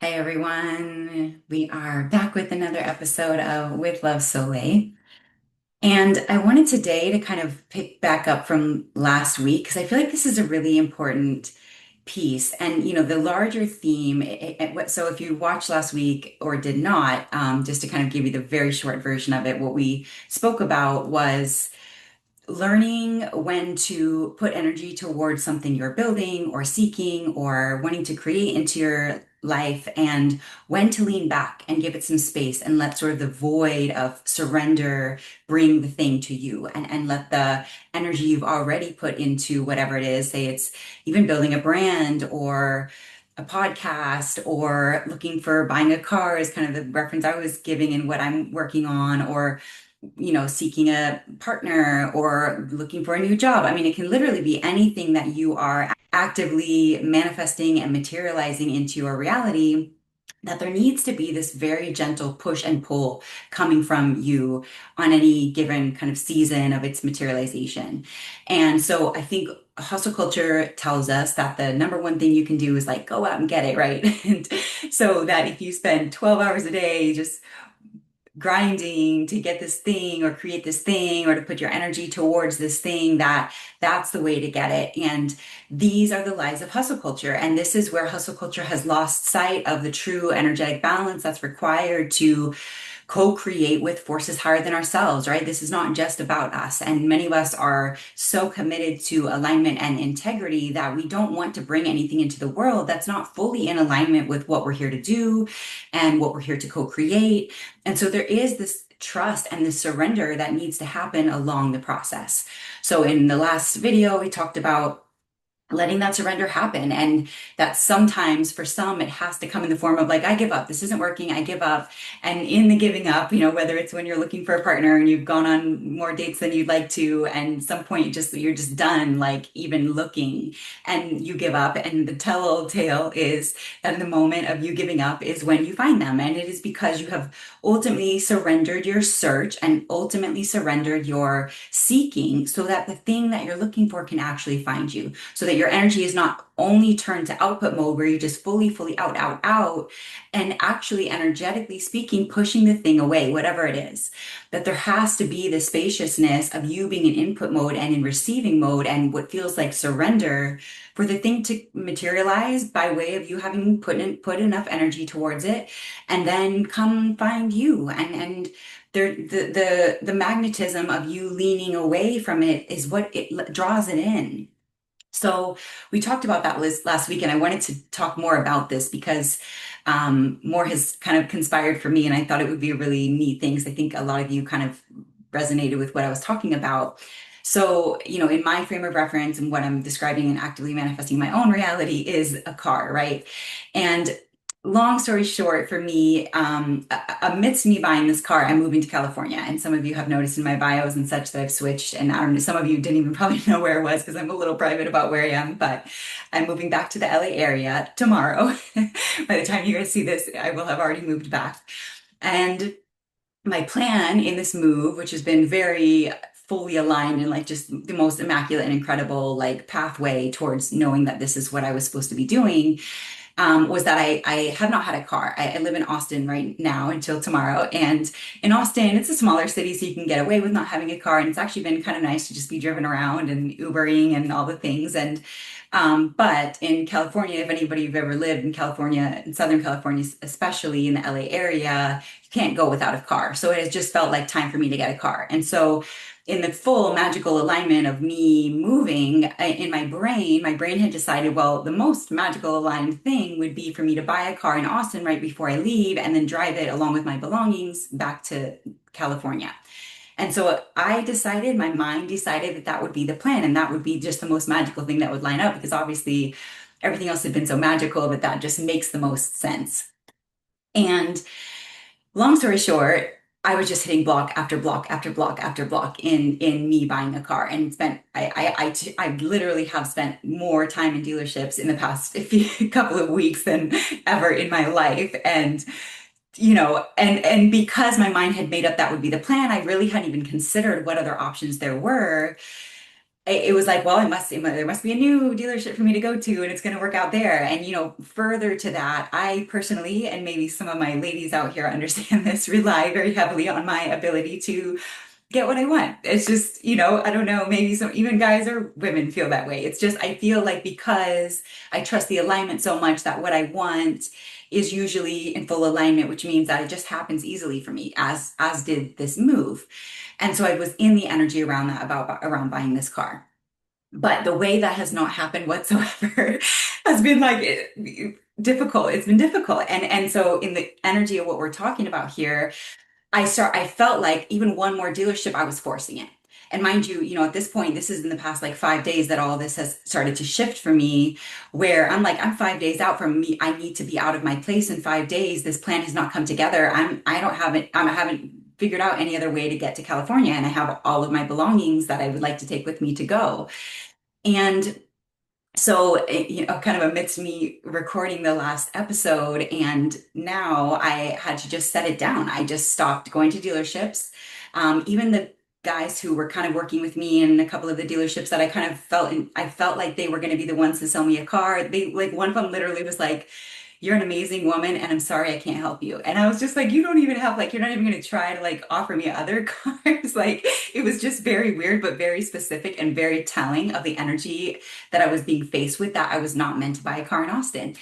Hey everyone, we are back with another episode of With Love Solé. And I wanted today to kind of pick back up from last week because I feel like this is a really important piece. And, the larger theme, so if you watched last week or did not, just to kind of give you the very short version of it, what we spoke about was learning when to put energy towards something you're building or seeking or wanting to create into your life, and when to lean back and give it some space and let sort of the void of surrender bring the thing to you, and let the energy you've already put into whatever it is, say it's even building a brand or a podcast or looking for buying a car is kind of the reference I was giving in what I'm working on, or seeking a partner or looking for a new job. I mean, it can literally be anything that you are actively manifesting and materializing into your reality. That there needs to be this very gentle push and pull coming from you on any given kind of season of its materialization. And so I think hustle culture tells us that the number one thing you can do is like go out and get it, right? And so that if you spend 12 hours a day just grinding to get this thing or create this thing or to put your energy towards this thing, that's the way to get it. And these are the lies of hustle culture, and this is where hustle culture has lost sight of the true energetic balance that's required to co-create with forces higher than ourselves, right? This is not just about us. And many of us are so committed to alignment and integrity that we don't want to bring anything into the world that's not fully in alignment with what we're here to do and what we're here to co-create. And so there is this trust and this surrender that needs to happen along the process. So in the last video, we talked about letting that surrender happen, and that sometimes for some it has to come in the form of like, I give up, this isn't working, I give up. And in the giving up, whether it's when you're looking for a partner and you've gone on more dates than you'd like to, and at some point you're just done like even looking, and you give up, and the telltale is that the moment of you giving up is when you find them, and it is because you have ultimately surrendered your search and ultimately surrendered your seeking, so that the thing that you're looking for can actually find you, so that your energy is not only turned to output mode where you just fully out, out, out, and actually energetically speaking, pushing the thing away, whatever it is. That there has to be the spaciousness of you being in input mode and in receiving mode and what feels like surrender for the thing to materialize by way of you having put enough energy towards it, and then come find you. And there, the magnetism of you leaning away from it is what it draws it in. So we talked about that last week, and I wanted to talk more about this because more has kind of conspired for me, and I thought it would be a really neat thing because I think a lot of you kind of resonated with what I was talking about. So, in my frame of reference and what I'm describing and actively manifesting my own reality is a car, right? And long story short, for me, amidst me buying this car, I'm moving to California. And some of you have noticed in my bios and such that I've switched. And I don't know, some of you didn't even probably know where it was because I'm a little private about where I am, but I'm moving back to the LA area tomorrow. By the time you guys see this, I will have already moved back. And my plan in this move, which has been very fully aligned and like just the most immaculate and incredible like pathway towards knowing that this is what I was supposed to be doing, was that I have not had a car. I live in Austin right now until tomorrow. And in Austin, it's a smaller city, so you can get away with not having a car. And it's actually been kind of nice to just be driven around and Ubering and all the things. And but in California, if anybody you've ever lived in California, in Southern California, especially in the LA area, you can't go without a car. So it has just felt like time for me to get a car. And so in the full magical alignment of me moving, in my brain had decided, well, the most magical aligned thing would be for me to buy a car in Austin right before I leave and then drive it along with my belongings back to California. And so my mind decided that that would be the plan, and that would be just the most magical thing that would line up because obviously everything else had been so magical, but that just makes the most sense. And long story short, I was just hitting block after block after block after block in me buying a car, and spent I literally have spent more time in dealerships in the past couple of weeks than ever in my life. And and because my mind had made up that would be the plan, I really hadn't even considered what other options there were. it was like, well, there must be a new dealership for me to go to, and it's going to work out there. And, further to that, I personally, and maybe some of my ladies out here understand this, rely very heavily on my ability to get what I want. It's just, I don't know, maybe some even guys or women feel that way. It's just, I feel like because I trust the alignment so much that what I want is usually in full alignment, which means that it just happens easily for me, as did this move. And so I was in the energy around that about around buying this car. But the way that has not happened whatsoever has been like difficult. It's been difficult. And so in the energy of what we're talking about here, I felt like even one more dealership, I was forcing it. And mind you, at this point, this is in the past like 5 days that all this has started to shift for me, where I'm like, I'm 5 days out from me. I need to be out of my place in 5 days. This plan has not come together. I don't have it. I haven't figured out any other way to get to California. And I have all of my belongings that I would like to take with me to go. And so, kind of amidst me recording the last episode, and now I had to just set it down. I just stopped going to dealerships. Even the guys who were kind of working with me in a couple of the dealerships that I kind of I felt like they were going to be the ones to sell me a car. They like one of them literally was like, "You're an amazing woman, and I'm sorry I can't help you." And I was just like, "You don't even have like, you're not even going to try to like offer me other cars." Like, it was just very weird, but very specific and very telling of the energy that I was being faced with, that I was not meant to buy a car in Austin.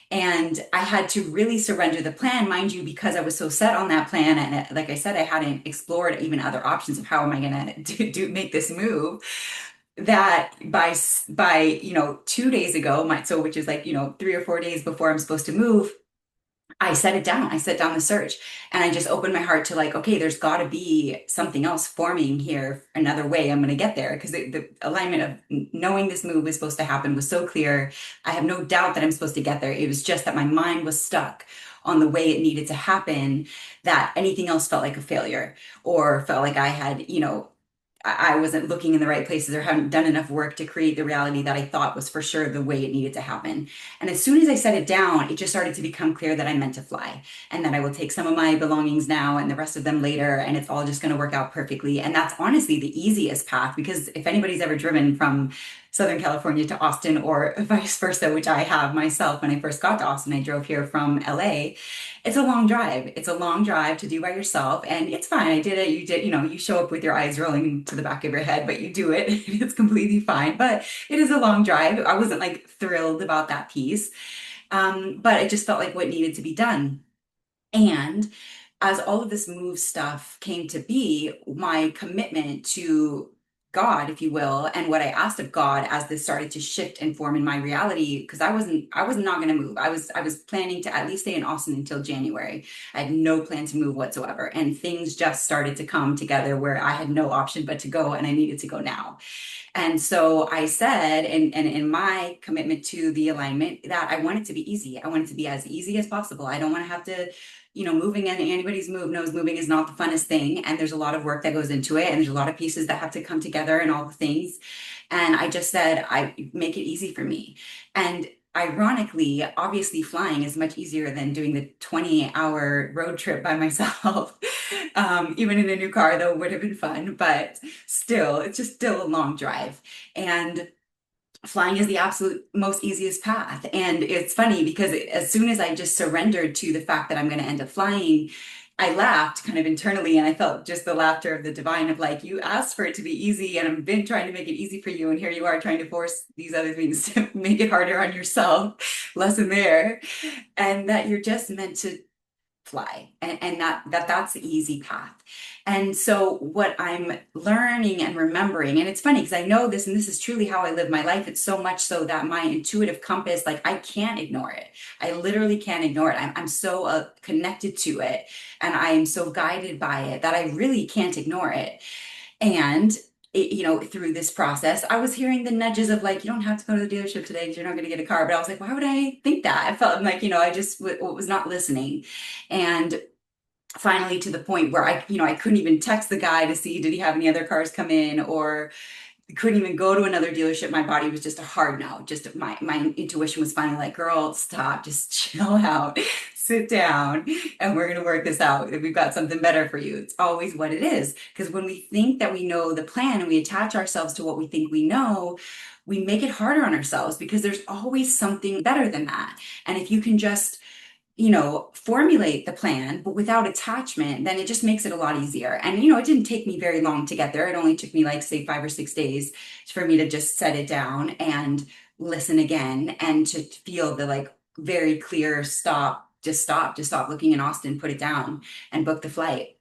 And I had to really surrender the plan, mind you, because I was so set on that plan. And like I said, I hadn't explored even other options of how am I going to make this move. That by 2 days ago, which is like 3 or 4 days before I'm supposed to move, I set it down. I set down the search and I just opened my heart to like, okay, there's got to be something else forming here, another way I'm going to get there. Because the alignment of knowing this move was supposed to happen was so clear. I have no doubt that I'm supposed to get there. It was just that my mind was stuck on the way it needed to happen, that anything else felt like a failure or felt like I had, I wasn't looking in the right places or hadn't done enough work to create the reality that I thought was for sure the way it needed to happen. And as soon as I set it down, it just started to become clear that I meant to fly and that I will take some of my belongings now and the rest of them later. And it's all just going to work out perfectly. And that's honestly the easiest path, because if anybody's ever driven from Southern California to Austin or vice versa, which I have myself, when I first got to Austin, I drove here from LA. It's a long drive. It's a long drive to do by yourself, and it's fine. I did it. You did, you show up with your eyes rolling to the back of your head, but you do it. It's completely fine. But it is a long drive. I wasn't like thrilled about that piece. But it just felt like what needed to be done. And as all of this move stuff came to be, my commitment to God, if you will, and what I asked of God as this started to shift and form in my reality, because I was not going to move. I was planning to at least stay in Austin until January. I had no plan to move whatsoever. And things just started to come together where I had no option but to go, and I needed to go now. And so I said, and in my commitment to the alignment, that I want it to be easy. I want it to be as easy as possible. I don't want to have to, moving, and anybody's knows moving is not the funnest thing. And there's a lot of work that goes into it. And there's a lot of pieces that have to come together and all the things. And I just said, I make it easy for me. And ironically, obviously flying is much easier than doing the 20-hour road trip by myself. Even in a new car, though, would have been fun, but still, it's just still a long drive. And flying is the absolute most easiest path. And it's funny because as soon as I just surrendered to the fact that I'm going to end up flying, I laughed kind of internally, and I felt just the laughter of the divine of like, you asked for it to be easy, and I've been trying to make it easy for you, and here you are trying to force these other things to make it harder on yourself. Lesson there. And that you're just meant to fly, and that's the easy path. And so what I'm learning and remembering, and it's funny because I know this, and this is truly how I live my life. It's so much so that my intuitive compass, like, I can't ignore it. I literally can't ignore it. I'm so connected to it, and I am so guided by it that I really can't ignore it. And through this process, I was hearing the nudges of like, you don't have to go to the dealership today because you're not going to get a car. But I was like, why would I think that? I felt like, I just was not listening. And finally, to the point where I couldn't even text the guy to see, did he have any other cars come in, or couldn't even go to another dealership. My body was just a hard no. Just my intuition was finally like, girl, stop, just chill out. sit down and we're going to work this out. We've got something better for you. It's always what it is. Because when we think that we know the plan and we attach ourselves to what we think we know, we make it harder on ourselves because there's always something better than that. And if you can just formulate the plan, but without attachment, then it just makes it a lot easier. And, it didn't take me very long to get there. It only took me like, say, 5 or 6 days for me to just set it down and listen again and to feel the like very clear just stop looking in Austin, put it down and book the flight.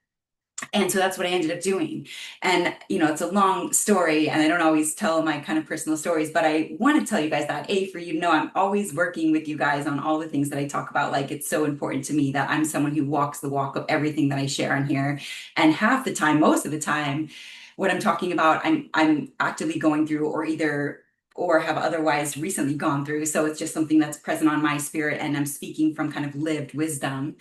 And so that's what I ended up doing. And, it's a long story and I don't always tell my kind of personal stories, but I want to tell you guys that for you to know, I'm always working with you guys on all the things that I talk about. Like it's so important to me that I'm someone who walks the walk of everything that I share on here. And half the time, most of the time, what I'm talking about, I'm actively going through or have otherwise recently gone through. So it's just something that's present on my spirit and I'm speaking from kind of lived wisdom.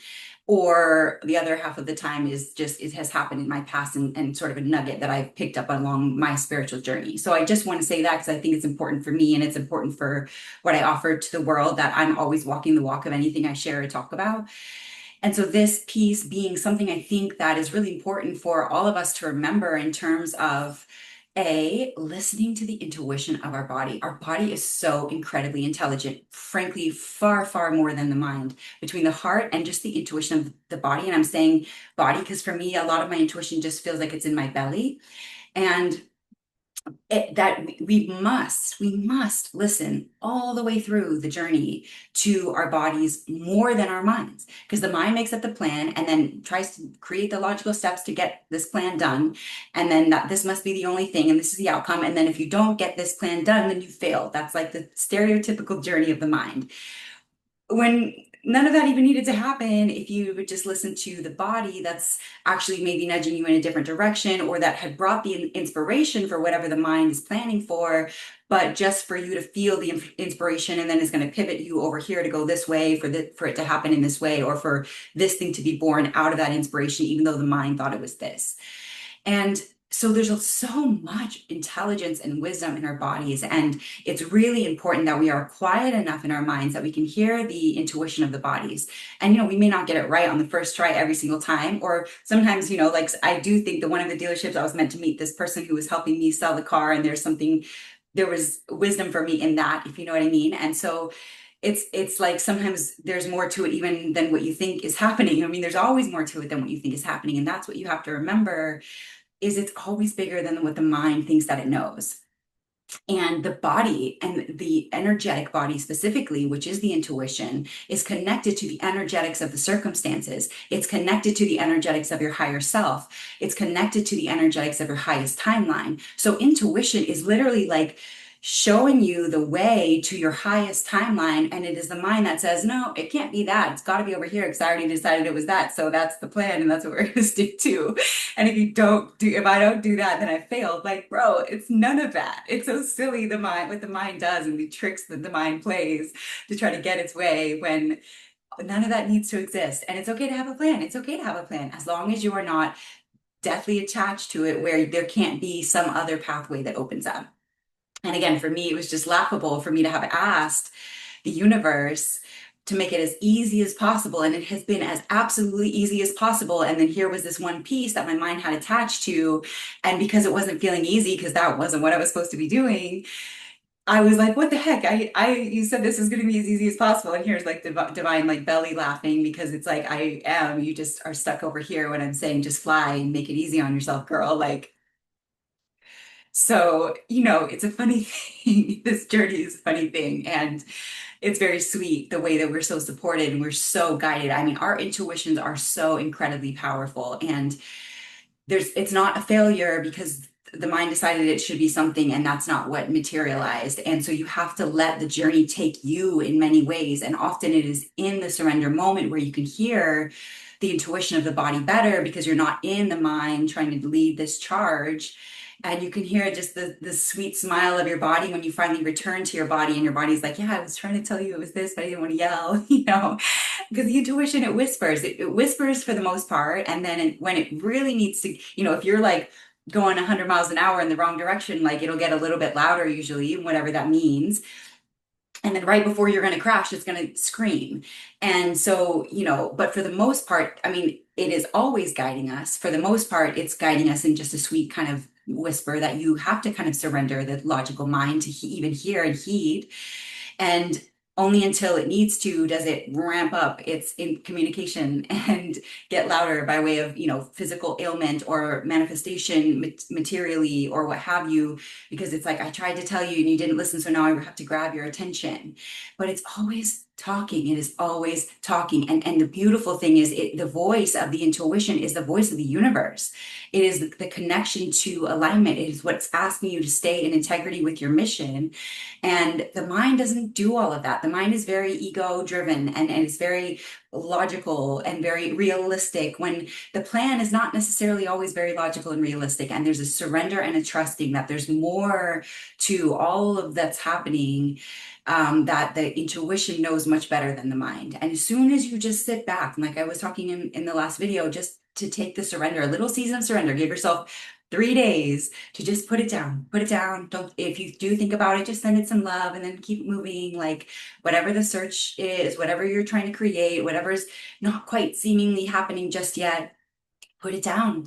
Or the other half of the time is just it has happened in my past and sort of a nugget that I've picked up along my spiritual journey. So I just want to say that because I think it's important for me and it's important for what I offer to the world, that I'm always walking the walk of anything I share or talk about. And so this piece being something I think that is really important for all of us to remember in terms of listening to the intuition of our body. Our body is so incredibly intelligent, frankly, far, far more than the mind, between the heart and just the intuition of the body. And I'm saying body because for me, a lot of my intuition just feels like it's in my belly. And that we must listen all the way through the journey to our bodies more than our minds, because the mind makes up the plan and then tries to create the logical steps to get this plan done, and then that this must be the only thing and this is the outcome, and then if you don't get this plan done then you fail. That's like the stereotypical journey of the mind, when none of that even needed to happen. If you would just listen to the body that's actually maybe nudging you in a different direction, or that had brought the inspiration for whatever the mind is planning for, but just for you to feel the inspiration and then is going to pivot you over here to go this way for it to happen in this way, or for this thing to be born out of that inspiration, even though the mind thought it was this. And so there's so much intelligence and wisdom in our bodies. And it's really important that we are quiet enough in our minds that we can hear the intuition of the bodies. And, we may not get it right on the first try every single time. Or sometimes, like I do think that one of the dealerships I was meant to meet this person who was helping me sell the car. And there was wisdom for me in that, if you know what I mean. And so it's like sometimes there's more to it even than what you think is happening. I mean, there's always more to it than what you think is happening. And that's what you have to remember, is it's always bigger than what the mind thinks that it knows. And the body, and the energetic body specifically, which is the intuition, is connected to the energetics of the circumstances. It's connected to the energetics of your higher self. It's connected to the energetics of your highest timeline. So intuition is literally like showing you the way to your highest timeline. And it is the mind that says, no, it can't be that. It's got to be over here because I already decided it was that. So that's the plan. And that's what we're going to stick to. And if I don't do that, then I failed. Like, bro, it's none of that. It's so silly, what the mind does and the tricks that the mind plays to try to get its way, when none of that needs to exist. And it's okay to have a plan. It's okay to have a plan as long as you are not deathly attached to it, where there can't be some other pathway that opens up. And again, for me, it was just laughable for me to have asked the universe to make it as easy as possible. And it has been as absolutely easy as possible. And then here was this one piece that my mind had attached to. And because it wasn't feeling easy, because that wasn't what I was supposed to be doing, I was like, what the heck? You said this is going to be as easy as possible. And here's like divine, like belly laughing, because it's like, you just are stuck over here when I'm saying, just fly and make it easy on yourself, girl. Like, so, it's a funny thing. This journey is a funny thing. And it's very sweet the way that we're so supported and we're so guided. I mean, our intuitions are so incredibly powerful. And it's not a failure because the mind decided it should be something and that's not what materialized. And so you have to let the journey take you in many ways. And often it is in the surrender moment where you can hear the intuition of the body better, because you're not in the mind trying to lead this charge. And you can hear just the sweet smile of your body when you finally return to your body, and your body's like, yeah, I was trying to tell you it was this, but I didn't want to yell, because the intuition, it whispers for the most part. And then when it really needs to, if you're like going 100 miles an hour in the wrong direction, like it'll get a little bit louder usually, whatever that means. And then right before you're going to crash, it's going to scream. And so, but for the most part, I mean, it is always guiding us. For the most part, it's guiding us in just a sweet kind of whisper that you have to kind of surrender the logical mind to even hear and heed. And only until it needs to does it ramp up its in communication and get louder by way of, physical ailment or manifestation materially or what have you, because it's like, I tried to tell you and you didn't listen, so now I have to grab your attention. But it's always talking. It is always talking. And the beautiful thing is the voice of the intuition is the voice of the universe. It is the connection to alignment. It is what's asking you to stay in integrity with your mission. And the mind doesn't do all of that. The mind is very ego driven and it's very logical and very realistic when the plan is not necessarily always very logical and realistic. And there's a surrender and a trusting that there's more to all of that's happening, that the intuition knows much better than the mind. And as soon as you just sit back, and like I was talking in the last video, just to take the surrender, a little season of surrender, give yourself 3 days to just put it down, put it down. Don't, if you do think about it, just send it some love and then keep moving. Like whatever the search is, whatever you're trying to create, whatever's not quite seemingly happening just yet, put it down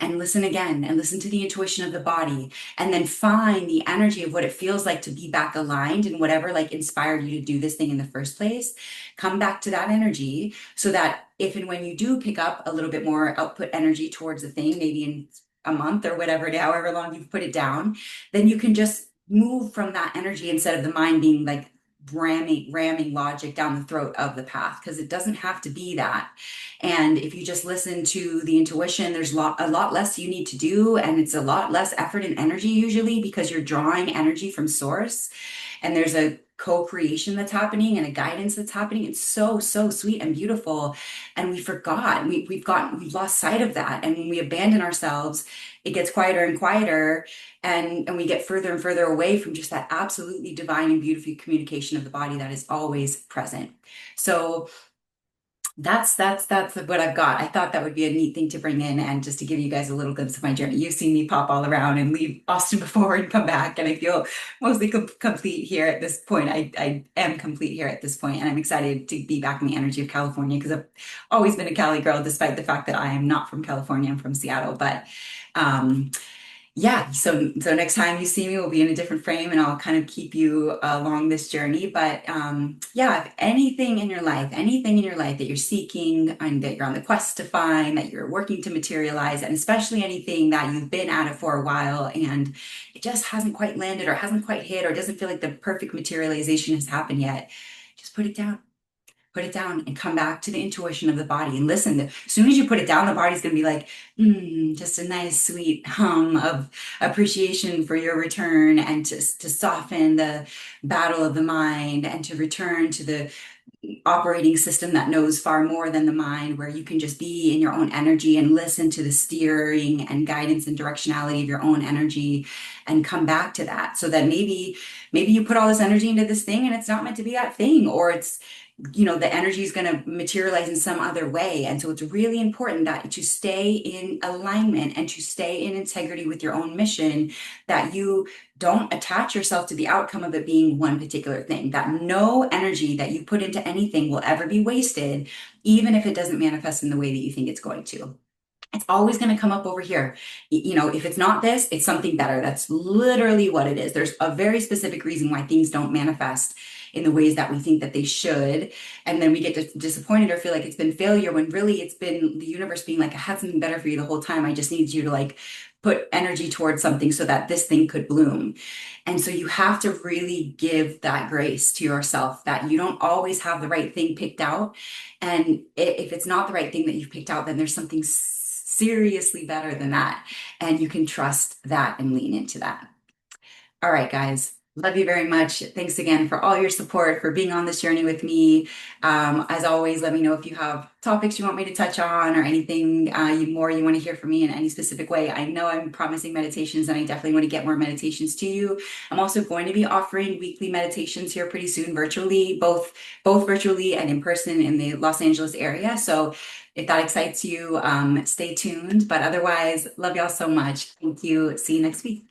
and listen again and listen to the intuition of the body and then find the energy of what it feels like to be back aligned and whatever like inspired you to do this thing in the first place. Come back to that energy so that if and when you do pick up a little bit more output energy towards the thing, maybe in a month or whatever, however long you've put it down, then you can just move from that energy instead of the mind being like ramming logic down the throat of the path, because it doesn't have to be that. And if you just listen to the intuition, there's a lot less you need to do, and it's a lot less effort and energy usually because you're drawing energy from source, and there's a co-creation that's happening and a guidance that's happening. It's so, so sweet and beautiful. And we forgot, we've lost sight of that. And when we abandon ourselves, it gets quieter and quieter, and we get further and further away from just that absolutely divine and beautiful communication of the body that is always present. So that's what I've got. I thought that would be a neat thing to bring in and just to give you guys a little glimpse of my journey. You've seen me pop all around and leave Austin before and come back, and I feel mostly complete here at this point. I am complete here at this point, and I'm excited to be back in the energy of California because I've always been a Cali girl, despite the fact that I am not from California. I'm from Seattle, but um, yeah, so next time you see me, we'll be in a different frame, and I'll kind of keep you along this journey. But yeah, if anything in your life that you're seeking and that you're on the quest to find, that you're working to materialize, and especially anything that you've been at it for a while and it just hasn't quite landed or hasn't quite hit or doesn't feel like the perfect materialization has happened yet, just put it down. Put it down and come back to the intuition of the body and listen. As soon as you put it down, the body's going to be like, just a nice, sweet hum of appreciation for your return, and to soften the battle of the mind and to return to the operating system that knows far more than the mind, where you can just be in your own energy and listen to the steering and guidance and directionality of your own energy and come back to that. So that maybe you put all this energy into this thing and it's not meant to be that thing, or it's the energy is going to materialize in some other way. And so it's really important that to stay in alignment and to stay in integrity with your own mission, that you don't attach yourself to the outcome of it being one particular thing, that no energy that you put into anything will ever be wasted, even if it doesn't manifest in the way that you think it's going to. It's always going to come up over here. If it's not this, it's something better. That's literally what it is. There's a very specific reason why things don't manifest in the ways that we think that they should. And then we get disappointed or feel like it's been failure when really it's been the universe being like, I had something better for you the whole time. I just need you to like put energy towards something so that this thing could bloom. And so you have to really give that grace to yourself that you don't always have the right thing picked out. And if it's not the right thing that you've picked out, then there's something seriously better than that. And you can trust that and lean into that. All right, guys. Love you very much. Thanks again for all your support, for being on this journey with me. As always, let me know if you have topics you want me to touch on or anything more you want to hear from me in any specific way. I know I'm promising meditations and I definitely want to get more meditations to you. I'm also going to be offering weekly meditations here pretty soon virtually, both virtually and in person in the Los Angeles area. So if that excites you, stay tuned. But otherwise, love y'all so much. Thank you. See you next week.